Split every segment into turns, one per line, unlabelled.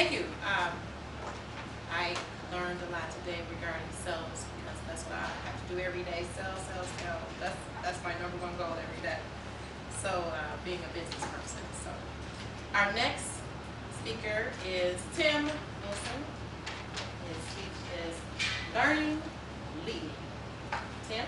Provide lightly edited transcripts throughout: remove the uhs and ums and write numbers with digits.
Thank you. I learned a lot today regarding sales because that's what I have to do every day. Sales. That's my #1 goal every day. So being a business person. So our next speaker is Tim Wilson. His speech is Learning, Leading. Tim?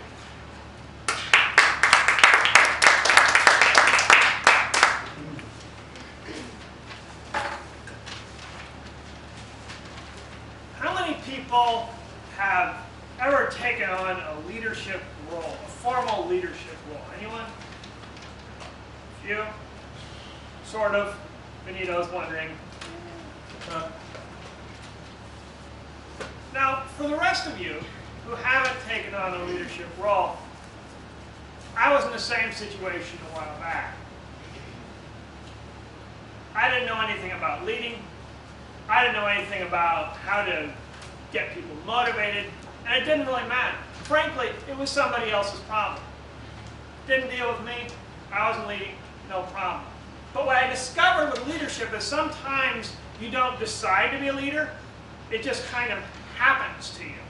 How many people have ever taken on a leadership role, a formal leadership role? Anyone? A few? Sort of. Benito's wondering. Now, for the rest of you who haven't taken on a leadership role, I was in the same situation a while back. I didn't know anything about leading. I didn't know anything about how to get people motivated, and it didn't really matter. Frankly, it was somebody else's problem. Didn't deal with me. I wasn't leading, no problem. But what I discovered with leadership is sometimes you don't decide to be a leader. It just kind of happens to you.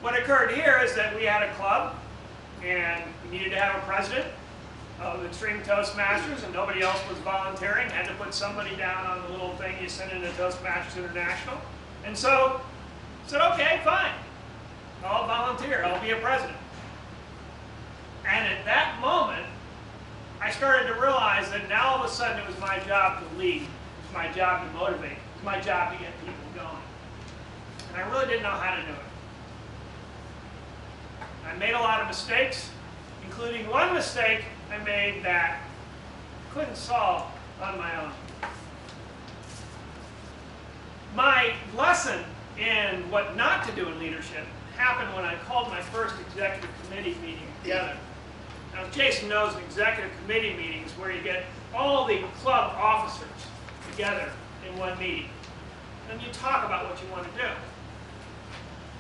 What occurred here is that we had a club, and we needed to have a president of Extreme Toastmasters, and nobody else was volunteering. Had to put somebody down on the little thing you send into Toastmasters International. And so I said, okay, fine. I'll volunteer. I'll be a president. And at that moment, I started to realize that now all of a sudden it was my job to lead. It was my job to motivate. It was my job to get people going. And I really didn't know how to do it. I made a lot of mistakes, including one mistake I made that I couldn't solve on my own. My lesson in what not to do in leadership happened when I called my first executive committee meeting together. Now, Jason knows an executive committee meeting is where you get all the club officers together in one meeting. And you talk about what you want to do.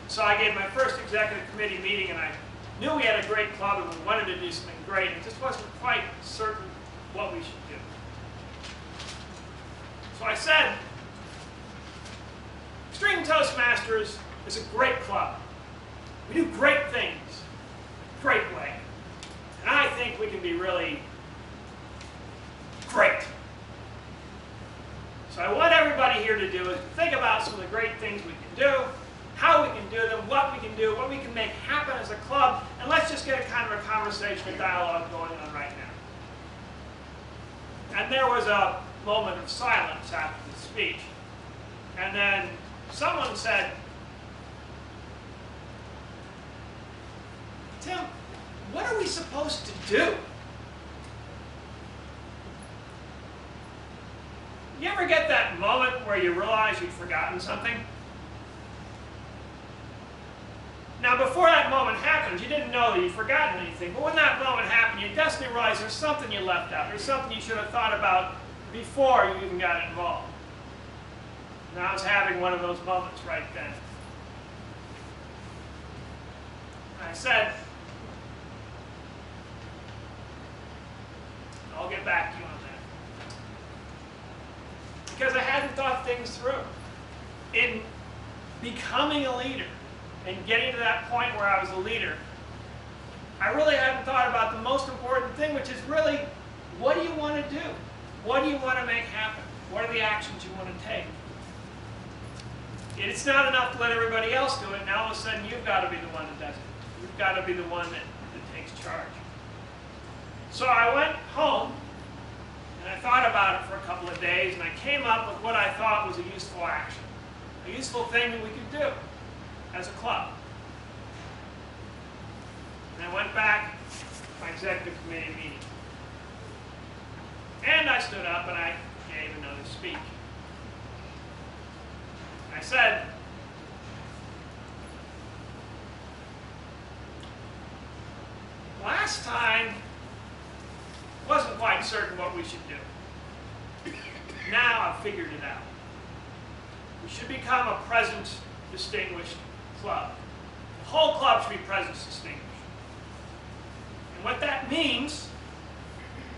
So I gave my first executive committee meeting, and I knew we had a great club and we wanted to do something great. It just wasn't quite certain what we should do. So I said, Extreme Toastmasters is a great club. We do great things, a great way. And I think we can be really great. So I want everybody here to do is think about some of the great things we can do, how we can do them, what we can do, what we can make happen as a club, and let's just get a kind of a conversation, a dialogue going on right now. And there was a moment of silence after the speech. And then someone said, Tim, what are we supposed to do? You ever get that moment where you realize you've forgotten something? Now, before that moment happened, you didn't know that you'd forgotten anything. But when that moment happened, you definitely realized there's something you left out. There's something you should have thought about before you even got involved. And I was having one of those moments right then. I said, I'll get back to you on that. Because I hadn't thought things through. In becoming a leader and getting to that point where I was a leader, I really hadn't thought about the most important thing, which is really, what do you want to do? What do you want to make happen? What are the actions you want to take? It's not enough to let everybody else do it. Now all of a sudden you've got to be the one that does it. You've got to be the one that takes charge. So I went home, and I thought about it for a couple of days, and I came up with what I thought was a useful action, a useful thing that we could do as a club. And I went back to my executive committee meeting. And I stood up and I gave another speech. I said, last time, wasn't quite certain what we should do. Now I've figured it out. We should become a presence distinguished club. The whole club should be presence distinguished. And what that means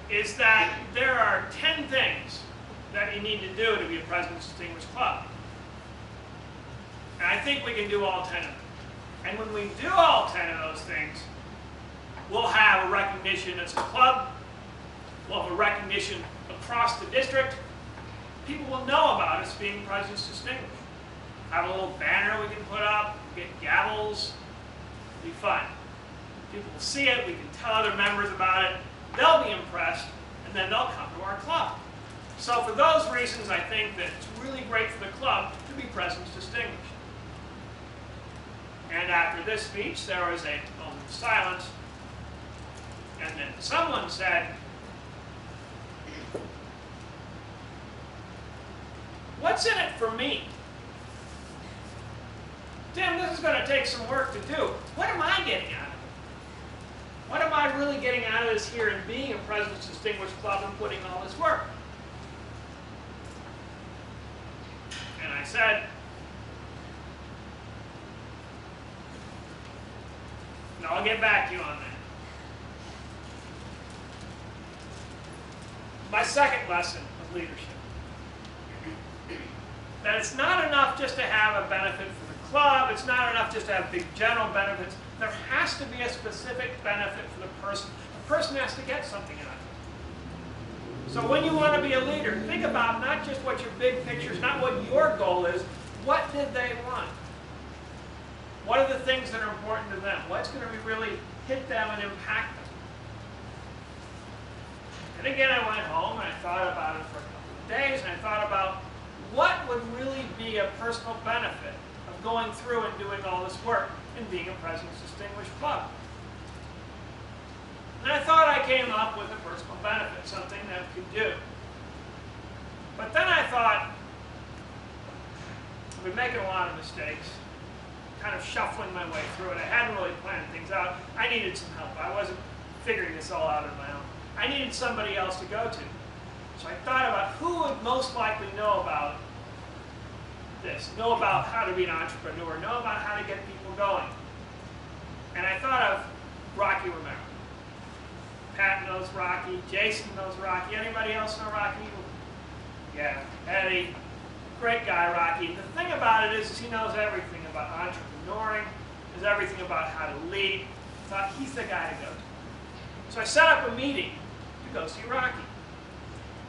is that there are 10 things that you need to do to be a President's Distinguished Club. And I think we can do all 10 of them. And when we do all 10 of those things, we'll have a recognition as a club. We'll have a recognition across the district. People will know about us being President's Distinguished. Have a little banner we can put up, get gavels. It'll be fun. People will see it, we can tell other members about it. They'll be impressed, and then they'll come to our club. So for those reasons, I think that it's really great for the club to be President's Distinguished. And after this speech, there was a moment of silence. And then someone said, "What's in it for me? Tim, this is going to take some work to do. What am I getting out of it? What am I really getting out of this here in being a President's Distinguished Club and putting all this work?" And I said, "No, I'll get back to you on that." My second lesson of leadership. That it's not enough just to have a benefit for the club, it's not enough just to have big general benefits. There has to be a specific benefit for the person. The person has to get something out of it. So when you want to be a leader, think about not just what your big picture is, not what your goal is, what did they want? What are the things that are important to them? What's going to really hit them and impact them? And again, I went home and I thought about it for a couple of days, and I thought about what would really be a personal benefit of going through and doing all this work and being a President's Distinguished Club. And I thought I came up with a personal benefit, something that we could do. But then I thought, I've been making a lot of mistakes, kind of shuffling my way through it. I hadn't really planned things out. I needed some help. I wasn't figuring this all out on my own. I needed somebody else to go to. So I thought about who would most likely know about this, know about how to be an entrepreneur, know about how to get people going. And I thought of Rocky Romero. Pat knows Rocky, Jason knows Rocky. Anybody else know Rocky? Yeah, Eddie. Great guy, Rocky. And the thing about it is he knows everything about entrepreneuring, knows everything about how to lead. I thought he's the guy to go to. So I set up a meeting to go see Rocky.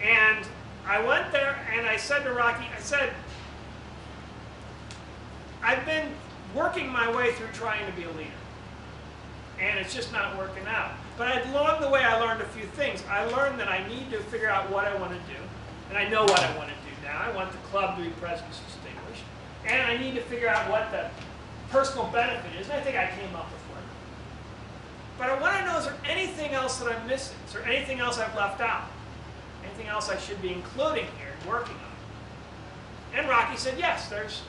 And I went there and I said to Rocky, I said, "I've been working my way through trying to be a leader. And it's just not working out. But along the way I learned a few things. I learned that I need to figure out what I want to do. And I know what I want to do now. I want the club to be President's Distinguished. And I need to figure out what the personal benefit is. And I think I came up with one. But I want to know, is there anything else that I'm missing? Is there anything else I've left out? Anything else I should be including here and working on?" And Rocky said, "Yes, there's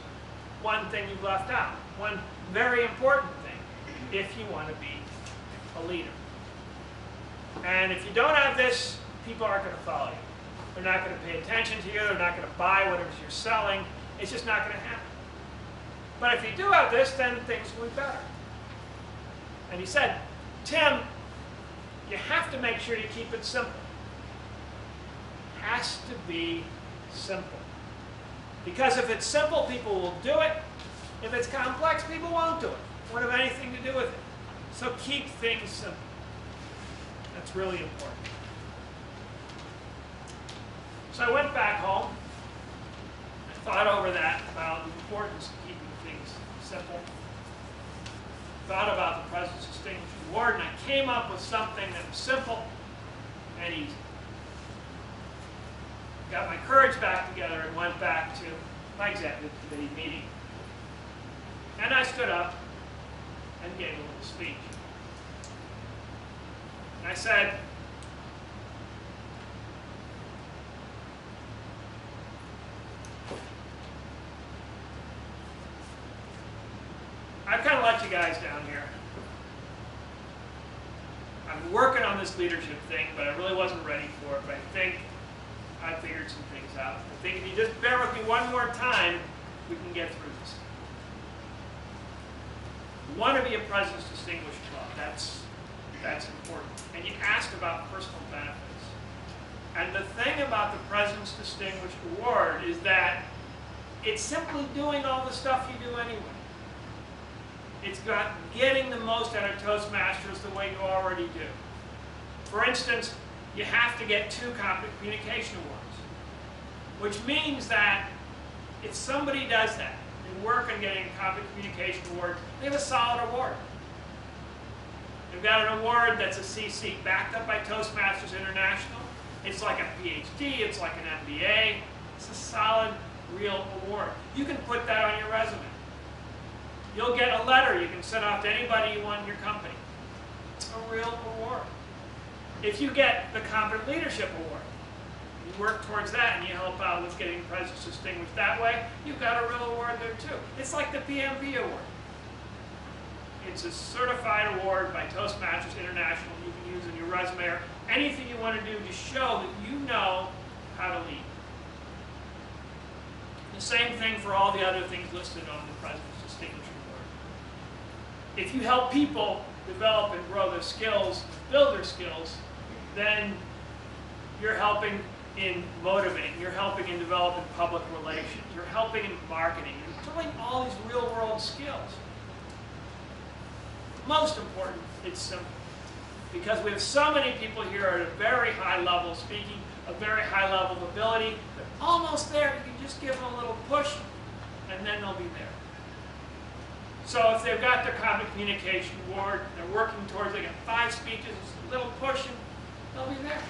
one thing you've left out. One very important thing if you want to be a leader. And if you don't have this, people aren't going to follow you. They're not going to pay attention to you. They're not going to buy whatever you're selling. It's just not going to happen. But if you do have this, then things will be better." And he said, "Tim, you have to make sure you keep it simple. It has to be simple. Because if it's simple, people will do it. If it's complex, people won't do it. Won't have anything to do with it. So keep things simple." That's really important. So I went back home. I thought over that, about the importance of keeping things simple. Thought about the President's Distinguished Award, and I came up with something that was simple and easy. Got my courage back together and went back to my executive committee meeting. And I stood up and gave a little speech. And I said, "I've kind of let you guys down here. I'm working on this leadership thing, but I really wasn't ready for it. But I think I figured some things out. I think if you just bear with me one more time, we can get through this. You want to be a President's Distinguished Club. That's important. And you asked about personal benefits. And the thing about the President's Distinguished Award is that it's simply doing all the stuff you do anyway. It's about getting the most out of Toastmasters the way you already do. For instance, you have to get 2 Competent Communication Awards, which means that if somebody does that, and work on getting a Competent Communication Award, they have a solid award. They've got an award that's a CC, backed up by Toastmasters International. It's like a PhD, it's like an MBA. It's a solid, real award. You can put that on your resume. You'll get a letter you can send off to anybody you want in your company. It's a real award. If you get the Competent Leadership Award, you work towards that and you help out with getting President's Distinguished that way, you've got a real award there too. It's like the PMP Award. It's a certified award by Toastmasters International you can use in your resume or anything you want to do to show that you know how to lead. The same thing for all the other things listed on the President's Distinguished Award. If you help people develop and grow their skills, build their skills, then you're helping in motivating, you're helping in developing public relations, you're helping in marketing, you're doing all these real-world skills. Most important, it's simple. Because we have so many people here at a very high level speaking, a very high level of ability, they're almost there. You can just give them a little push, and then they'll be there. So if they've got their Competent Communication Award, they're working towards, they got 5 speeches, a little push, and they'll be there.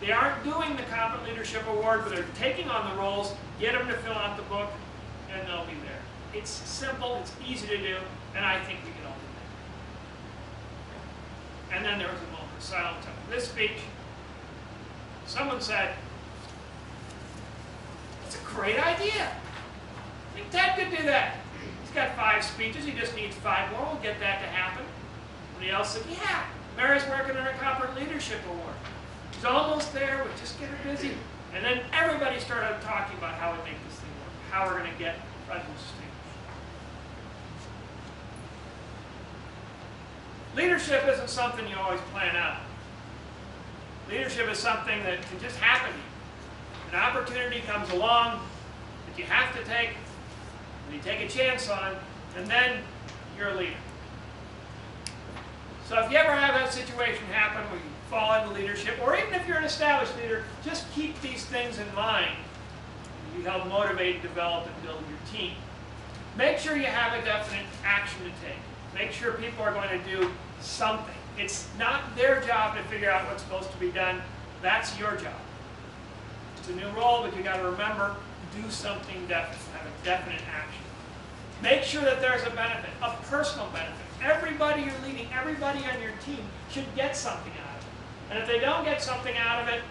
They aren't doing the Competent Leadership Award, but they're taking on the roles, get them to fill out the book, and they'll be there. It's simple, it's easy to do, and I think we can all do that. And then there was a moment of silence after this speech. Someone said, "That's a great idea. I think Ted could do that. He's got 5 speeches, he just needs 5 more, we'll get that to happen." Somebody else said, "Yeah, Mary's working on her Competent Leadership Award. She's almost there, we'll just get her busy." And then everybody started talking about how we make this thing work, how we're going to get President's Distinguished. Leadership isn't something you always plan out. Leadership is something that can just happen to you. An opportunity comes along that you have to take, and you take a chance on, and then you're a leader. So if you ever have that situation happen where you fall into leadership, or even if you're an established leader, just keep these things in mind. You help motivate, develop, and build your team. Make sure you have a definite action to take. Make sure people are going to do something. It's not their job to figure out what's supposed to be done. That's your job. It's a new role, but you got to remember, do something definite. Have a definite action. Make sure that there's a benefit, a personal benefit. Everybody you're leading, everybody on your team should get something out of it. And if they don't get something out of it,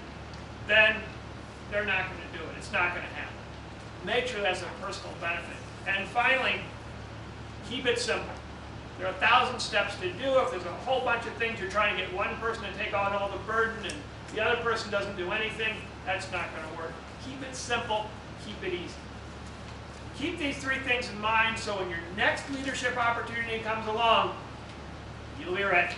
then they're not going to do it. It's not going to happen. Make sure there's a personal benefit. And finally, keep it simple. There are 1,000 steps to do. If there's a whole bunch of things you're trying to get one person to take on all the burden and the other person doesn't do anything, that's not going to work. Keep it simple. Keep it easy. Keep these 3 things in mind so when your next leadership opportunity comes along, you'll be ready.